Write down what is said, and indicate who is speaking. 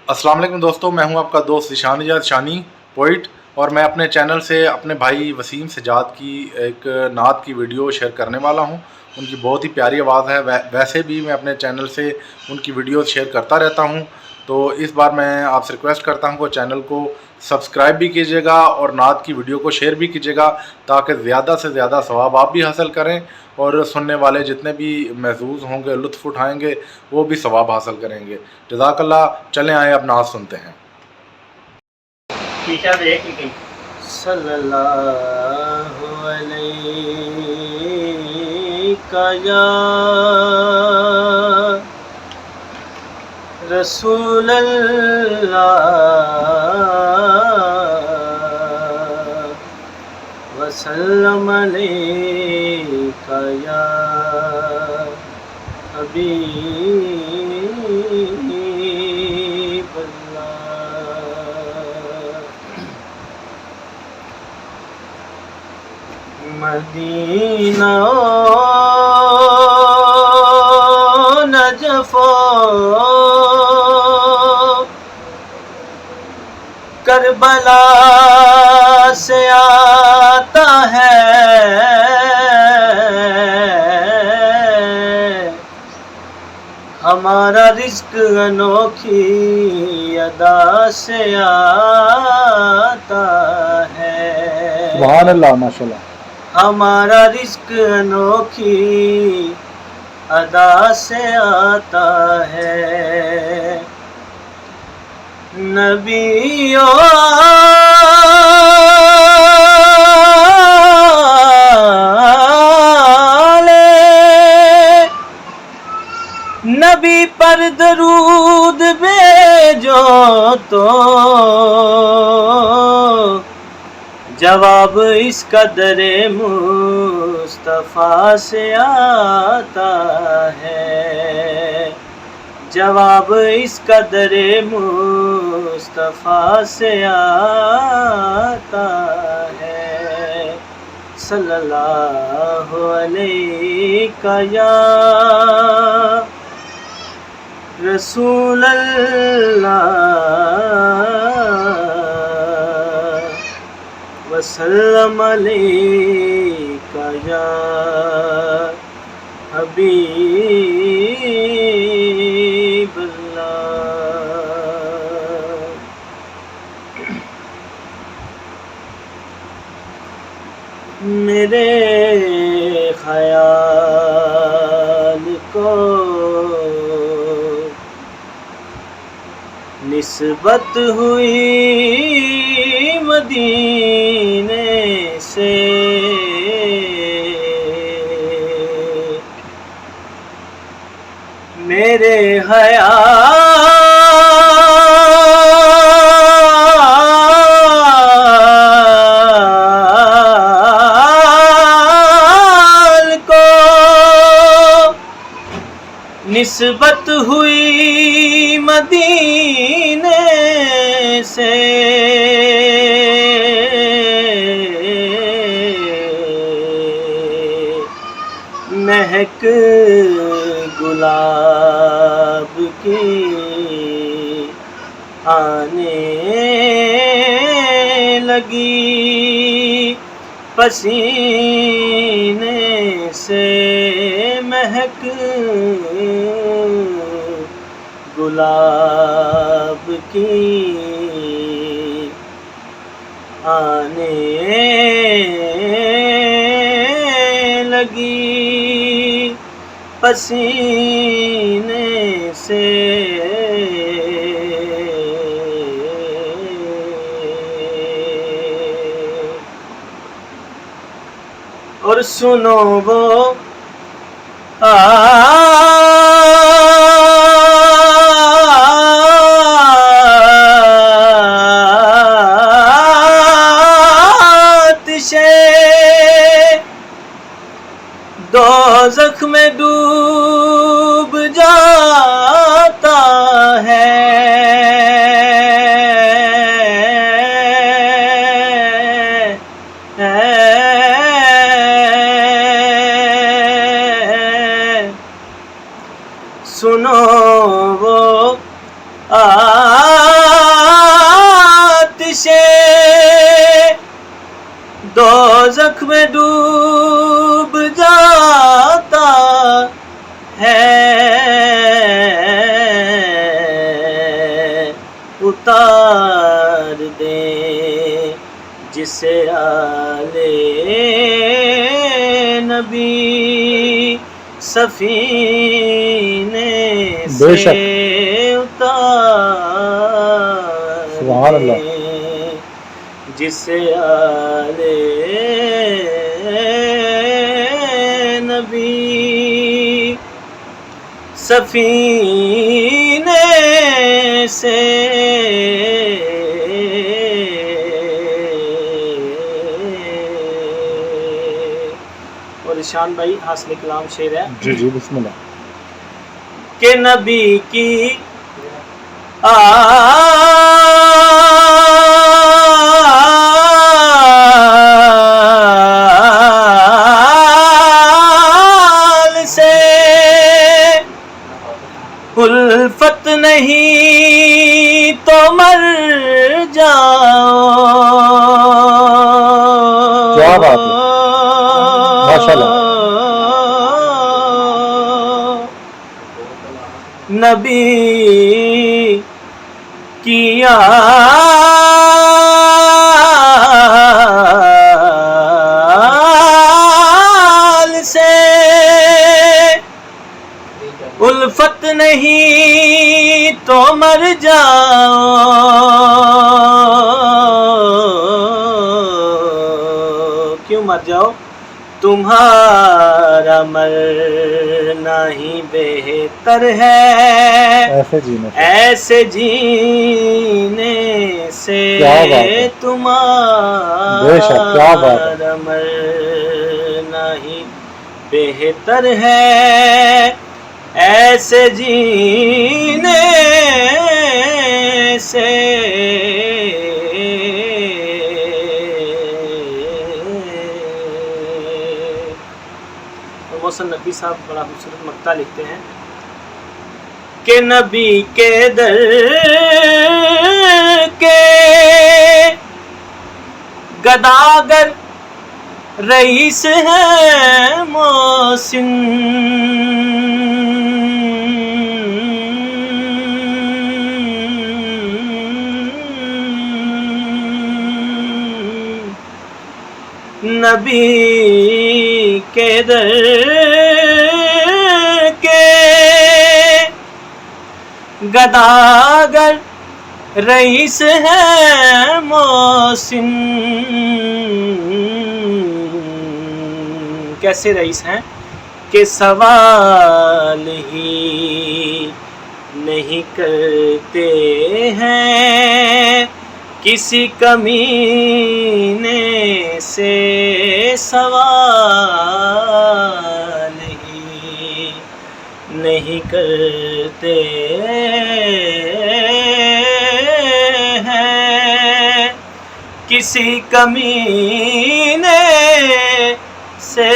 Speaker 1: अस्सलाम वालेकुम दोस्तों, मैं हूं आपका दोस्त ज़ीशान इजाज़ शानी पोइट। और मैं अपने चैनल से अपने भाई वसीम सजाद की एक नात की वीडियो शेयर करने वाला हूं। उनकी बहुत ही प्यारी आवाज़ है। वैसे भी मैं अपने चैनल से उनकी वीडियो शेयर करता रहता हूं, तो इस बार मैं आपसे रिक्वेस्ट करता हूं कि चैनल को सब्सक्राइब भी कीजिएगा और नात की वीडियो को शेयर भी कीजिएगा, ताकि ज़्यादा से ज़्यादा सवाब आप भी हासिल करें और सुनने वाले जितने भी महजूज़ होंगे, लुत्फ़ उठाएंगे, वो भी सवाब हासिल करेंगे। जज़ाकल्लाह। चलें आए अब नात सुनते हैं।
Speaker 2: सल्लल्लाहु अलैका या रसूल अल्लाह वसल्लम अलैका या हबीब अल्लाह। मदीना नजफो करबला से आता है, हमारा रिज़्क अनोखी अदा से आता है।
Speaker 1: सुभान अल्लाह, माशाल्लाह।
Speaker 2: हमारा रिज़्क अनोखी अदा से आता है। नबियों नबी पर दरूद भेजो तो जवाब इस कदरे मुस्तफ़ा से आता है। जवाब इस कदरे मुस्तफ़ा से आता है। सल्लल्लाहु अलैका या रसूल अल्लाह वसल्लम अलैका या हबीब अल्लाह। मेरे ख़याल को निस्बत हुई मदीने से, मेरे ख़याल को निस्बत हुई मदीने से, महक गुलाब की आने लगी, पसीने से महक गुलाब की आने लगी, पसीने से और सुनो वो आतिशे दोज़ख में डूब जाता है। सुनो वो دوزخ میں ڈوب جاتا ہے، اتار دے جسے آلے نبی سفینے
Speaker 1: بے
Speaker 2: سے
Speaker 1: شک،
Speaker 2: اتار
Speaker 1: سبحان اللہ،
Speaker 2: دے جسے آلے نبی سفینے سے اور ارشان بھائی حاصل کلام شعر ہے
Speaker 1: جی جی بسم اللہ۔
Speaker 2: کہ نبی کی آل سے الفت نہیں تو مر جاؤ،
Speaker 1: کیا بات ہے، ماشاءاللہ۔
Speaker 2: نبی کی آل سے الفت نہیں تو مر جاؤ، کیوں مر جاؤ؟ تمہارا مرنا ہی بہتر ہے
Speaker 1: ایسے جینے سے،
Speaker 2: ایسے جینے سے،
Speaker 1: کیا بات ہے، بے شک، کیا بات ہے،
Speaker 2: تمہارا مرنا ہی بہتر ہے ایسے جینے سے۔ محسن نقوی صاحب بڑا خوبصورت مقطع لکھتے ہیں کہ نبی کے در کے گداگر رئیس ہیں محسن، نبی کے در کے گداگر رئیس ہے محسن، کیسے رئیس ہیں کہ سوال ہی نہیں کرتے ہیں کسی کمینے سے، سوال ہی نہیں کرتے ہیں کسی کمینے سے۔